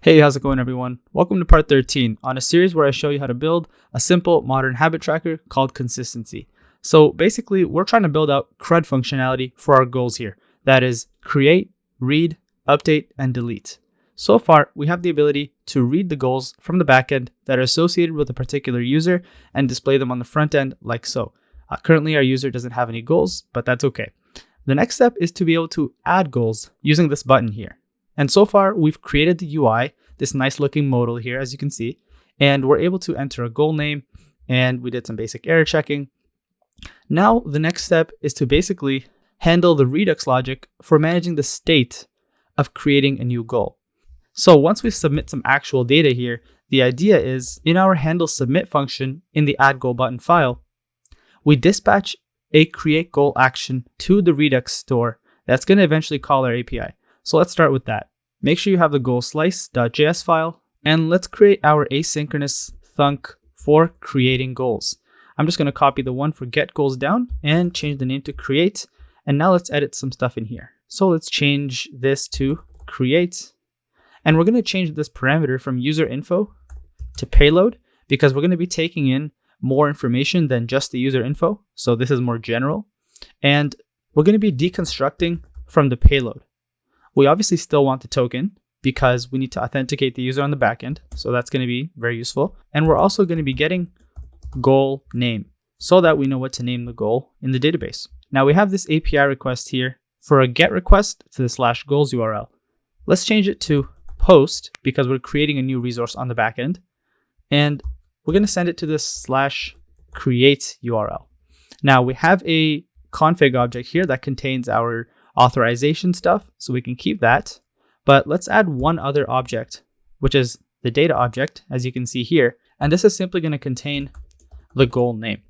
Hey, how's it going everyone? Welcome to part 13 on a series where I show you how to build a simple modern habit tracker called consistency. So basically, we're trying to build out CRUD functionality for our goals here. That is create, read, update, and delete. So far, we have the ability to read the goals from the backend that are associated with a particular user and display them on the front end like so. Currently, our user doesn't have any goals, but that's okay. The next step is to be able to add goals using this button here. And so far, we've created the UI, this nice looking modal here, as you can see, and we're able to enter a goal name, and we did some basic error checking. Now, the next step is to basically handle the Redux logic for managing the state of creating a new goal. So once we submit some actual data here, the idea is in our handle submit function in the add goal button file, we dispatch a create goal action to the Redux store that's going to eventually call our API. So let's start with that. Make sure you have the goal slice.js file, and let's create our asynchronous thunk for creating goals. I'm just going to copy the one for get goals down and change the name to create. And now let's edit some stuff in here. So let's change this to create. And we're going to change this parameter from user info to payload because we're going to be taking in more information than just the user info. So this is more general. And we're going to be deconstructing from the payload. We obviously still want the token because we need to authenticate the user on the backend. So that's going to be very useful. And we're also going to be getting goal name so that we know what to name the goal in the database. Now we have this API request here for a get request to the /goals URL. Let's change it to post because we're creating a new resource on the backend. And we're going to send it to this /create URL. Now we have a config object here that contains our authorization stuff, so we can keep that. But let's add one other object, which is the data object, as you can see here. And this is simply going to contain the goal name.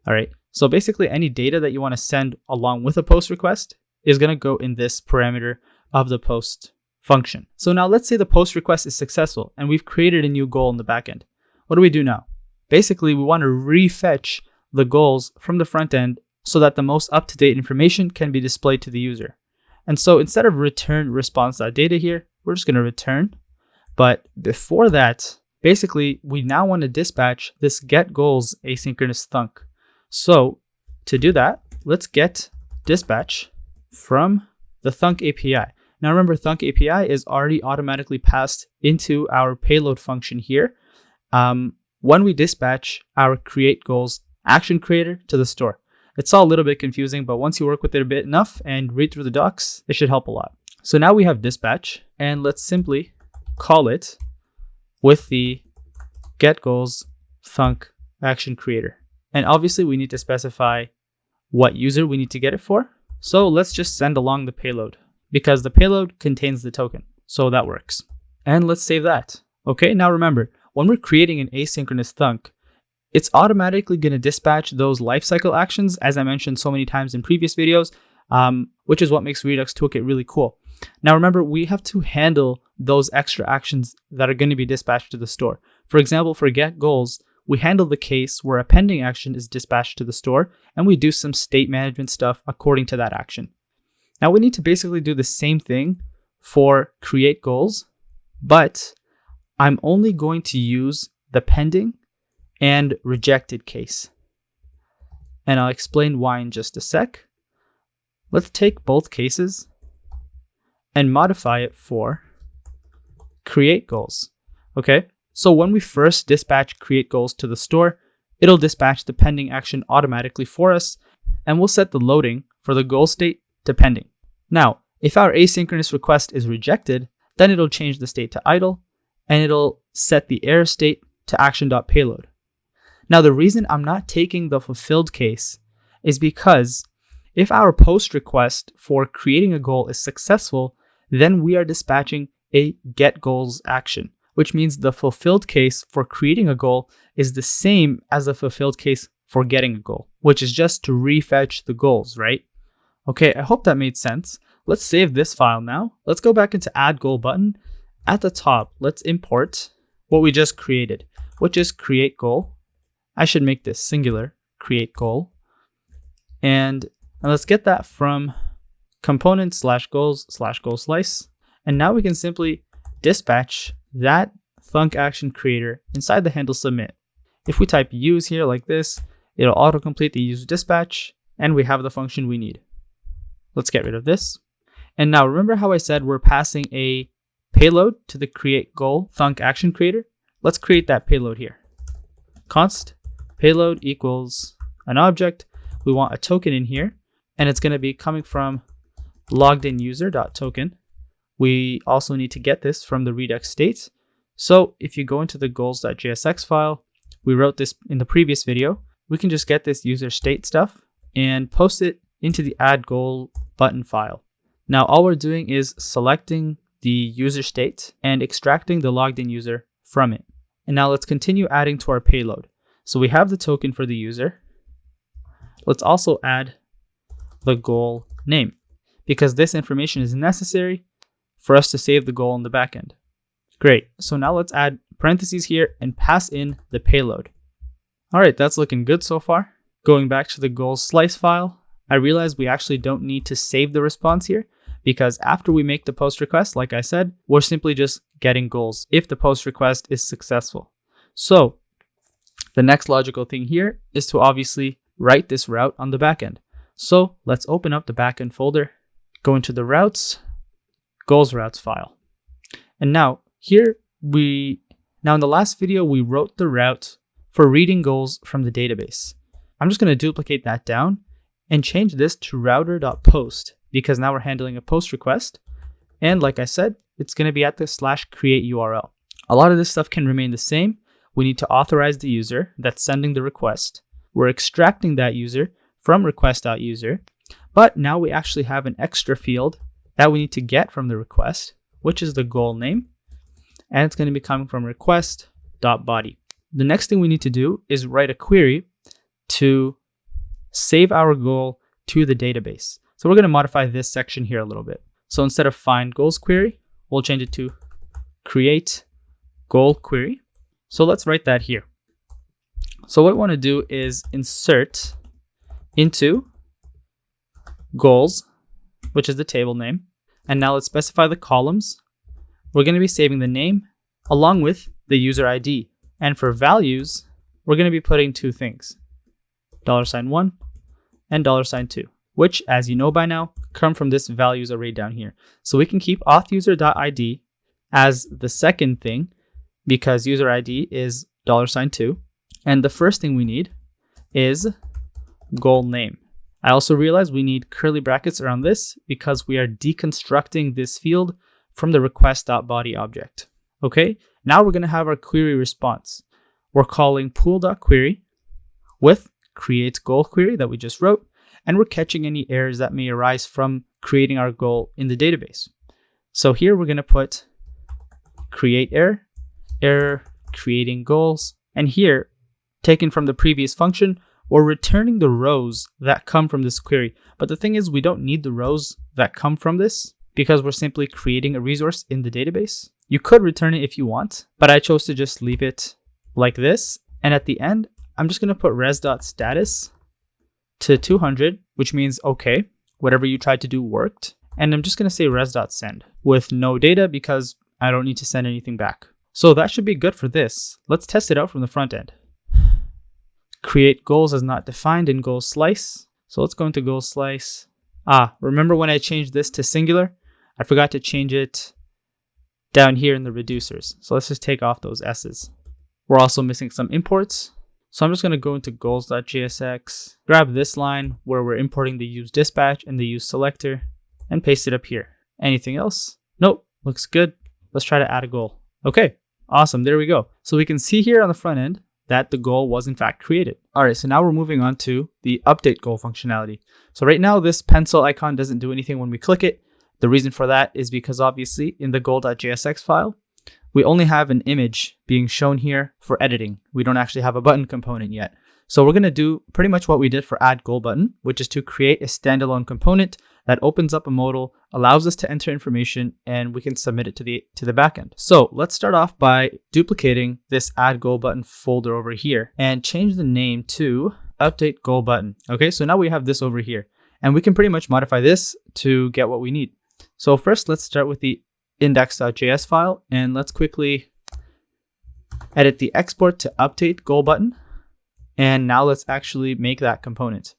All right, so basically any data that you want to send along with a post request is going to go in this parameter of the post function. So now let's say the post request is successful and we've created a new goal in the backend. What do we do now? Basically, we want to refetch the goals from the front end so that the most up-to-date information can be displayed to the user. And so instead of return response.data here, we're just going to return. But before that, basically, we now want to dispatch this get goals asynchronous thunk. So to do that, let's get dispatch from the thunk API. Now remember, thunk API is already automatically passed into our payload function here when we dispatch our create goals action creator to the store. It's all a little bit confusing, but once you work with it a bit enough and read through the docs, it should help a lot. So now we have dispatch, and let's simply call it with the get goals thunk action creator. And obviously we need to specify what user we need to get it for. So let's just send along the payload because the payload contains the token. So that works. And let's save that. Okay, now remember, when we're creating an asynchronous thunk, it's automatically going to dispatch those lifecycle actions, as I mentioned so many times in previous videos, which is what makes Redux Toolkit really cool. Now remember, we have to handle those extra actions that are going to be dispatched to the store. For example, for get goals, we handle the case where a pending action is dispatched to the store, and we do some state management stuff according to that action. Now we need to basically do the same thing for create goals, but I'm only going to use the pending and rejected case. And I'll explain why in just a sec. Let's take both cases and modify it for create goals. Okay, so when we first dispatch create goals to the store, it'll dispatch the pending action automatically for us, and we'll set the loading for the goal state to pending. Now, if our asynchronous request is rejected, then it'll change the state to idle, and it'll set the error state to action.payload. Now, the reason I'm not taking the fulfilled case is because if our post request for creating a goal is successful, then we are dispatching a get goals action, which means the fulfilled case for creating a goal is the same as the fulfilled case for getting a goal, which is just to refetch the goals, right? Okay, I hope that made sense. Let's save this file now. Let's go back into add goal button. At the top, let's import what we just created, which is create goal. I should make this singular, create goal. And let's get that from component /goals/goal slice. And now we can simply dispatch that thunk action creator inside the handle submit. If we type use here like this, it'll autocomplete the use dispatch, and we have the function we need. Let's get rid of this. And now remember how I said we're passing a payload to the create goal thunk action creator? Let's create that payload here. Const payload equals an object. We want a token in here, and it's going to be coming from loggedinuser.token. We also need to get this from the Redux state. So if you go into the goals.jsx file, we wrote this in the previous video, we can just get this user state stuff and post it into the add goal button file. Now all we're doing is selecting the user state and extracting the logged in user from it. And now let's continue adding to our payload. So we have the token for the user. Let's also add the goal name, because this information is necessary for us to save the goal in the backend. Great. So now let's add parentheses here and pass in the payload. All right, that's looking good so far. Going back to the goals slice file, I realized we actually don't need to save the response here, because after we make the post request, like I said, we're simply just getting goals if the post request is successful. So the next logical thing here is to obviously write this route on the backend. So let's open up the backend folder, go into the routes, goals routes file. And now here now in the last video, we wrote the route for reading goals from the database. I'm just going to duplicate that down and change this to router.post, because now we're handling a post request. And like I said, it's going to be at the /create URL. A lot of this stuff can remain the same. We need to authorize the user that's sending the request. We're extracting that user from request.user, but now we actually have an extra field that we need to get from the request, which is the goal name. And it's going to be coming from request.body. The next thing we need to do is write a query to save our goal to the database. So we're going to modify this section here a little bit. So instead of find goals query, we'll change it to create goal query. So let's write that here. So what we want to do is insert into goals, which is the table name. And now let's specify the columns. We're going to be saving the name along with the user ID. And for values, we're going to be putting two things, $1 and $2, which, as you know by now, come from this values array down here. So we can keep authUser.id as the second thing, because user ID is $2. And the first thing we need is goal name. I also realized we need curly brackets around this because we are deconstructing this field from the request.body object. Okay, now we're going to have our query response. We're calling pool.query with create goal query that we just wrote, and we're catching any errors that may arise from creating our goal in the database. So here we're going to put create error creating goals, and here, taken from the previous function, we're returning the rows that come from this query. But the thing is, we don't need the rows that come from this because we're simply creating a resource in the database. You could return it if you want, but I chose to just leave it like this. And at the end, I'm just going to put res.status to 200, which means, okay, whatever you tried to do worked. And I'm just going to say res.send with no data because I don't need to send anything back. So that should be good for this. Let's test it out from the front end. Create goals as not defined in goal slice. So let's go into goal slice. Remember when I changed this to singular? I forgot to change it down here in the reducers. So let's just take off those S's. We're also missing some imports. So I'm just going to go into goals.jsx, grab this line where we're importing the use dispatch and the use selector, and paste it up here. Anything else? Nope, looks good. Let's try to add a goal. Okay, awesome, there we go. So we can see here on the front end that the goal was in fact created. All right, so now we're moving on to the update goal functionality. So right now this pencil icon doesn't do anything when we click it. The reason for that is because obviously in the goal.jsx file, we only have an image being shown here for editing. We don't actually have a button component yet. So we're going to do pretty much what we did for add goal button, which is to create a standalone component that opens up a modal, allows us to enter information, and we can submit it to the backend. So let's start off by duplicating this add goal button folder over here and change the name to update goal button. Okay, so now we have this over here and we can pretty much modify this to get what we need. So first, let's start with the index.js file, and let's quickly edit the export to update goal button. And now let's actually make that component.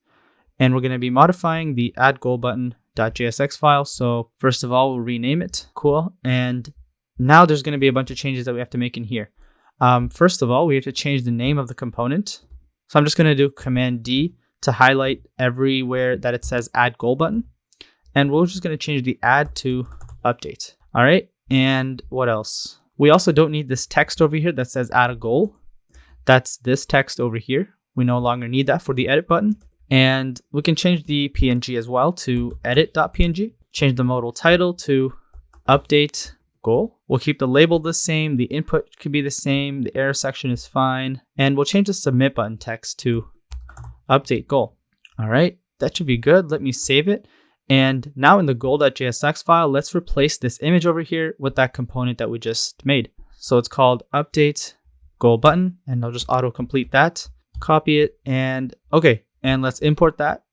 And we're going to be modifying the add goal button.jsx file. So first of all, we'll rename it. Cool. And now there's going to be a bunch of changes that we have to make in here. First of all, we have to change the name of the component. So I'm just going to do Command D to highlight everywhere that it says add goal button. And we're just going to change the add to update. All right. And what else? We also don't need this text over here that says add a goal. That's this text over here. We no longer need that for the edit button. And we can change the PNG as well to edit.png. Change the modal title to update goal. We'll keep the label the same. The input could be the same. The error section is fine. And we'll change the submit button text to update goal. All right, that should be good. Let me save it. And now in the goal.jsx file, let's replace this image over here with that component that we just made. So it's called update goal button, and I'll just auto complete that. Copy it, and okay. And let's import that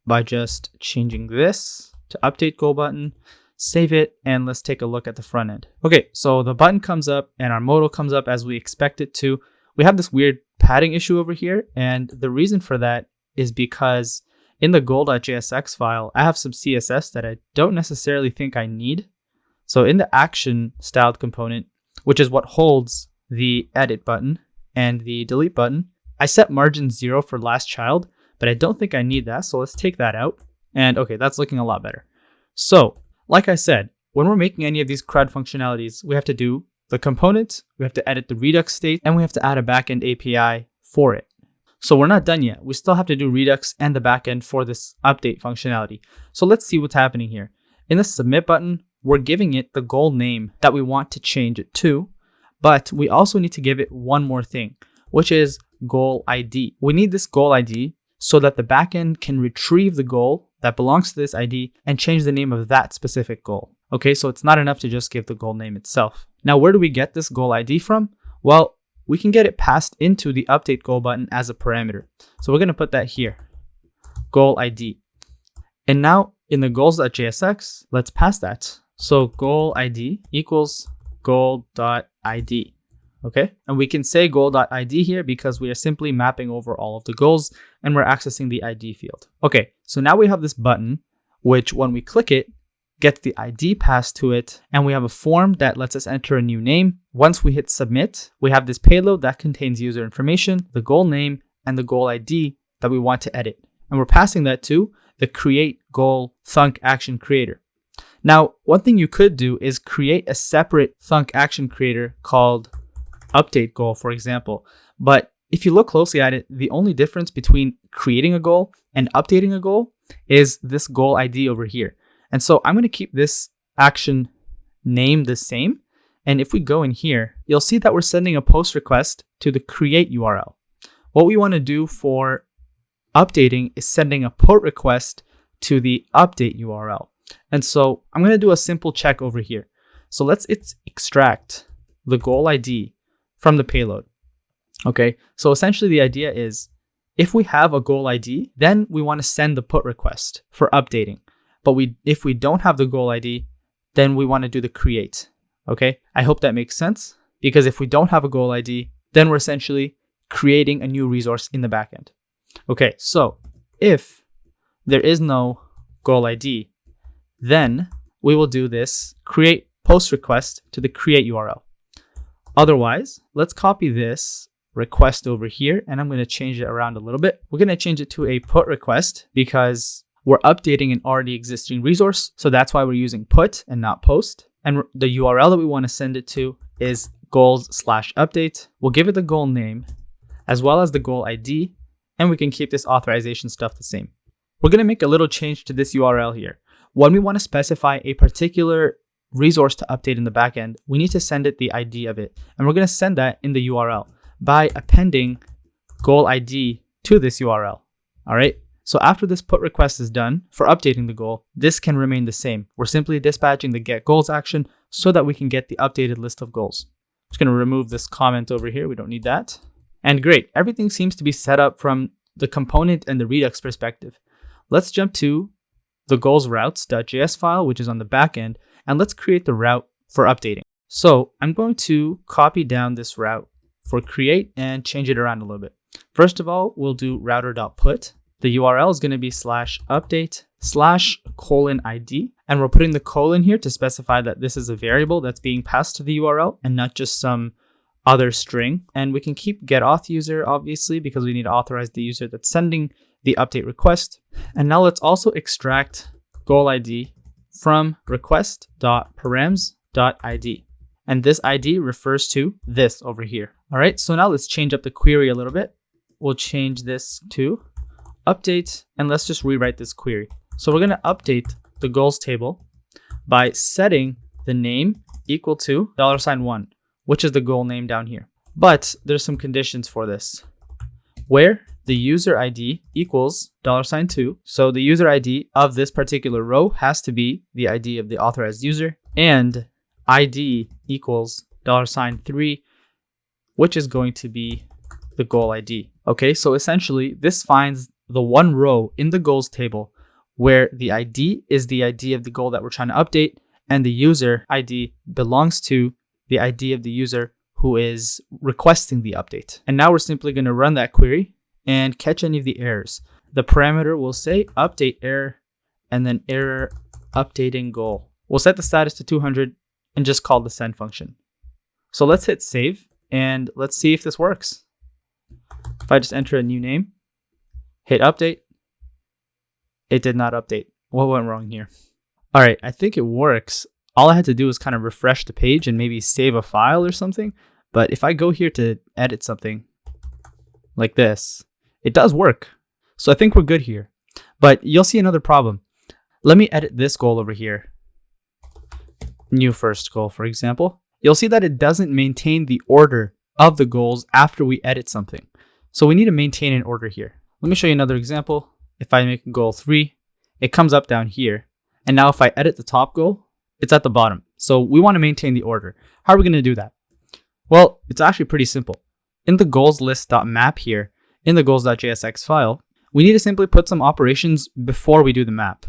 by just changing this to update goal button, save it, and let's take a look at the front end. Okay, so the button comes up and our modal comes up as we expect it to. We have this weird padding issue over here, and the reason for that is because in the goal.jsx file, I have some CSS that I don't necessarily think I need. So in the action styled component, which is what holds the edit button and the delete button, I set margin 0 for last child, but I don't think I need that. So let's take that out. And okay, that's looking a lot better. So like I said, when we're making any of these CRUD functionalities, we have to do the component, we have to edit the Redux state, and we have to add a backend API for it. So we're not done yet. We still have to do Redux and the backend for this update functionality. So let's see what's happening here. In the submit button, we're giving it the goal name that we want to change it to, but we also need to give it one more thing, which is goal ID. We need this goal ID so that the backend can retrieve the goal that belongs to this ID and change the name of that specific goal. Okay, so it's not enough to just give the goal name itself. Now, where do we get this goal ID from? Well, we can get it passed into the update goal button as a parameter. So we're going to put that here, goal ID. And now in the goals.jsx, let's pass that. So goal ID equals goal.id. Okay, and we can say goal.id here because we are simply mapping over all of the goals and we're accessing the ID field. Okay, so now we have this button, which when we click it, gets the ID passed to it, and we have a form that lets us enter a new name. Once we hit submit, we have this payload that contains user information, the goal name, and the goal ID that we want to edit. And we're passing that to the create goal thunk action creator. Now, one thing you could do is create a separate thunk action creator called update goal, for example. But if you look closely at it, the only difference between creating a goal and updating a goal is this goal ID over here. And so I'm going to keep this action name the same. And if we go in here, you'll see that we're sending a post request to the create URL. What we want to do for updating is sending a put request to the update URL. And so I'm going to do a simple check over here. So let's extract the goal ID from the payload. Okay, so essentially the idea is if we have a goal ID, then we want to send the put request for updating. But if we don't have the goal ID, then we want to do the create. Okay, I hope that makes sense, because if we don't have a goal ID, then we're essentially creating a new resource in the backend. Okay, so if there is no goal ID, then we will do this create post request to the create URL. Otherwise, let's copy this request over here, and I'm going to change it around a little bit. We're going to change it to a put request because we're updating an already existing resource. So that's why we're using put and not post. And the URL that we want to send it to is goals/update. We'll give it the goal name as well as the goal ID, and we can keep this authorization stuff the same. We're going to make a little change to this URL here. When we want to specify a particular resource to update in the backend, we need to send it the ID of it. And we're going to send that in the URL by appending goal ID to this URL. All right. So after this put request is done for updating the goal, this can remain the same. We're simply dispatching the get goals action so that we can get the updated list of goals. I'm just going to remove this comment over here. We don't need that. And great. Everything seems to be set up from the component and the Redux perspective. Let's jump to the goals routes.js file, which is on the back end, and let's create the route for updating. So I'm going to copy down this route for create and change it around a little bit. First of all, we'll do router.put. The URL is going to be /update/:id. And we're putting the colon here to specify that this is a variable that's being passed to the URL and not just some other string. And we can keep getAuthUser, obviously, because we need to authorize the user that's sending the update request. And now let's also extract goal ID from request.params.id. And this ID refers to this over here. All right, so now let's change up the query a little bit. We'll change this to update, and let's just rewrite this query. So we're going to update the goals table by setting the name equal to $1, which is the goal name down here. But there's some conditions for this, where the user ID equals $2. So the user ID of this particular row has to be the ID of the authorized user, and ID equals $3, which is going to be the goal ID. Okay, so essentially this finds the one row in the goals table where the ID is the ID of the goal that we're trying to update, and the user ID belongs to the ID of the user who is requesting the update. And now we're simply going to run that query and catch any of the errors. The parameter will say update error and then error updating goal. We'll set the status to 200 and just call the send function. So let's hit save and let's see if this works. If I just enter a new name, hit update, it did not update. What went wrong here? All right, I think it works. All I had to do was kind of refresh the page and maybe save a file or something. But if I go here to edit something like this, it does work. So I think we're good here. But you'll see another problem. Let me edit this goal over here. New first goal, for example. You'll see that it doesn't maintain the order of the goals after we edit something. So we need to maintain an order here. Let me show you another example. If I make goal 3, it comes up down here. And now if I edit the top goal, it's at the bottom. So we want to maintain the order. How are we going to do that? Well, it's actually pretty simple. In the goals list.map here, in the goals.jsx file, we need to simply put some operations before we do the map.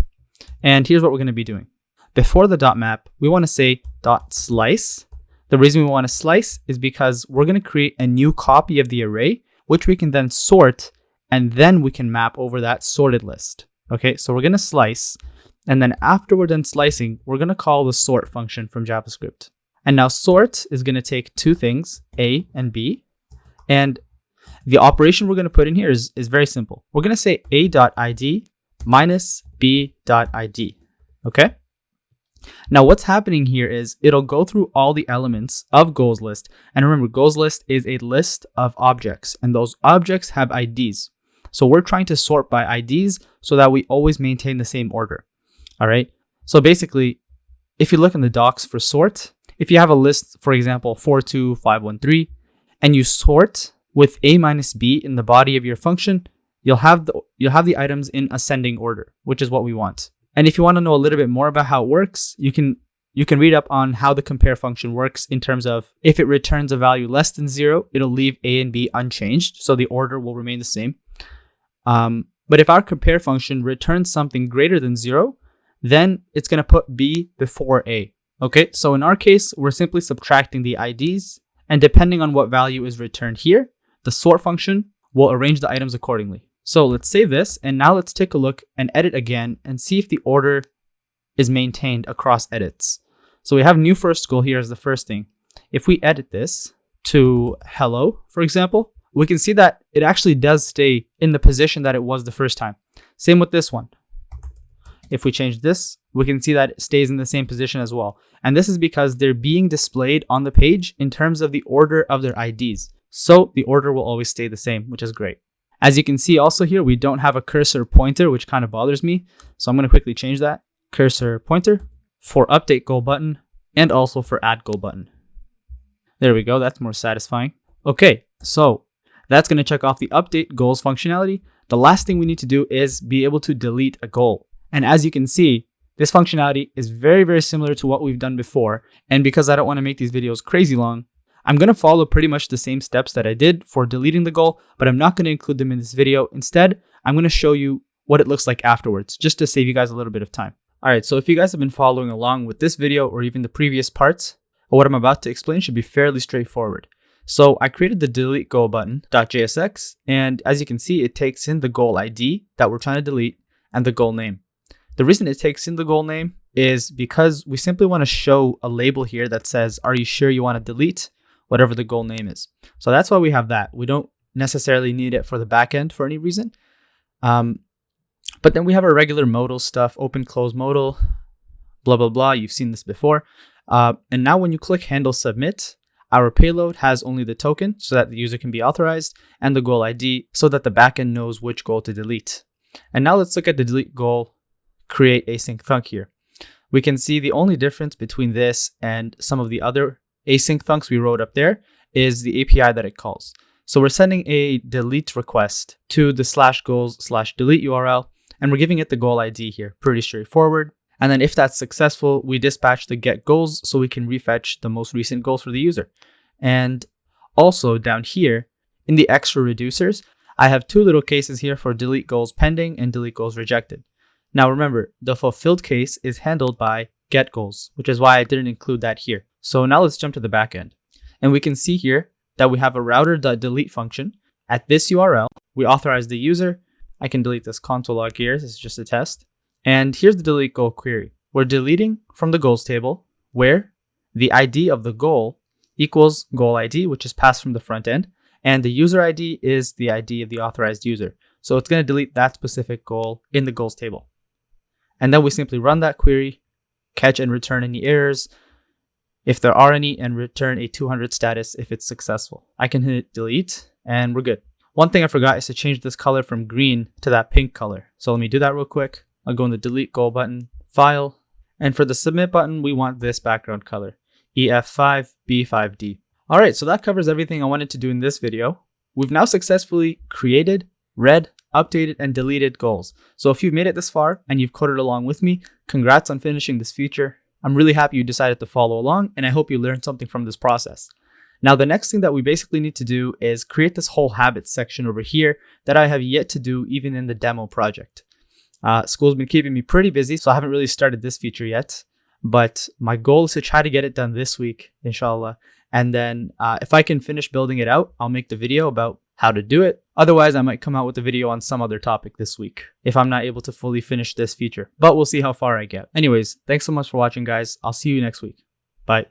And here's what we're going to be doing. Before the .map, we want to say .slice. The reason we want to slice is because we're going to create a new copy of the array, which we can then sort, and then we can map over that sorted list. Okay, so we're going to slice, and then after we're done slicing, we're going to call the sort function from JavaScript. And now sort is going to take two things, A and B, and the operation we're going to put in here is very simple. We're going to say A.id minus B.id. Okay? Now what's happening here is it'll go through all the elements of goals list. And remember, goals list is a list of objects, and those objects have IDs. So we're trying to sort by IDs so that we always maintain the same order. All right. So basically, if you look in the docs for sort, if you have a list, for example, 42513, and you sort with A minus B in the body of your function, you'll have the items in ascending order, which is what we want. And if you want to know a little bit more about how it works, you can read up on how the compare function works in terms of if it returns a value less than 0, it'll leave A and B unchanged, so the order will remain the same. But if our compare function returns something greater than 0, then it's going to put B before A. Okay, so in our case, we're simply subtracting the IDs, and depending on what value is returned here, the sort function will arrange the items accordingly. So let's save this, and now let's take a look and edit again and see if the order is maintained across edits. So we have new first goal here as the first thing. If we edit this to hello, for example, we can see that it actually does stay in the position that it was the first time. Same with this one. If we change this, we can see that it stays in the same position as well. And this is because they're being displayed on the page in terms of the order of their IDs. So the order will always stay the same, which is great. As you can see also here, we don't have a cursor pointer, which kind of bothers me. So I'm going to quickly change that. Cursor pointer for update goal button and also for add goal button. There we go. That's more satisfying. Okay, so that's going to check off the update goals functionality. The last thing we need to do is be able to delete a goal. And as you can see, this functionality is very, very similar to what we've done before. And because I don't want to make these videos crazy long, I'm going to follow pretty much the same steps that I did for deleting the goal, but I'm not going to include them in this video. Instead, I'm going to show you what it looks like afterwards, just to save you guys a little bit of time. All right, so if you guys have been following along with this video or even the previous parts, what I'm about to explain should be fairly straightforward. So I created the delete goal button .jsx, and as you can see, it takes in the goal ID that we're trying to delete and the goal name. The reason it takes in the goal name is because we simply want to show a label here that says, are you sure you want to delete whatever the goal name is? So that's why we have that. We don't necessarily need it for the backend for any reason. But then we have our regular modal stuff, open, close modal, blah, blah, blah. You've seen this before. And now when you click handle submit, our payload has only the token so that the user can be authorized and the goal ID so that the backend knows which goal to delete. And now let's look at the delete goal create async thunk here. We can see the only difference between this and some of the other async thunks we wrote up there is the API that it calls. So we're sending a delete request to the /goals/delete URL, and we're giving it the goal ID here. Pretty straightforward. And then if that's successful, we dispatch the get goals so we can refetch the most recent goals for the user. And also down here in the extra reducers, I have two little cases here for delete goals pending and delete goals rejected. Now remember, the fulfilled case is handled by get goals, which is why I didn't include that here. So now let's jump to the backend. And we can see here that we have a router.delete function. At this URL, we authorize the user. I can delete this console log here. This is just a test. And here's the delete goal query. We're deleting from the goals table where the ID of the goal equals goal ID, which is passed from the front end. And the user ID is the ID of the authorized user. So it's going to delete that specific goal in the goals table. And then we simply run that query, catch and return any errors, if there are any, and return a 200 status if it's successful. I can hit delete and we're good. One thing I forgot is to change this color from green to that pink color. So let me do that real quick. I'll go in the delete goal button, file, and for the submit button, we want this background color, EF5B5D. All right, so that covers everything I wanted to do in this video. We've now successfully created, read, updated, and deleted goals. So if you've made it this far and you've coded along with me, congrats on finishing this feature. I'm really happy you decided to follow along, and I hope you learned something from this process. Now, the next thing that we basically need to do is create this whole habits section over here that I have yet to do even in the demo project. School's been keeping me pretty busy, so I haven't really started this feature yet, but my goal is to try to get it done this week, inshallah. And then if I can finish building it out, I'll make the video about how to do it. Otherwise, I might come out with a video on some other topic this week if I'm not able to fully finish this feature, but we'll see how far I get. Anyways, thanks so much for watching, guys. I'll see you next week. Bye.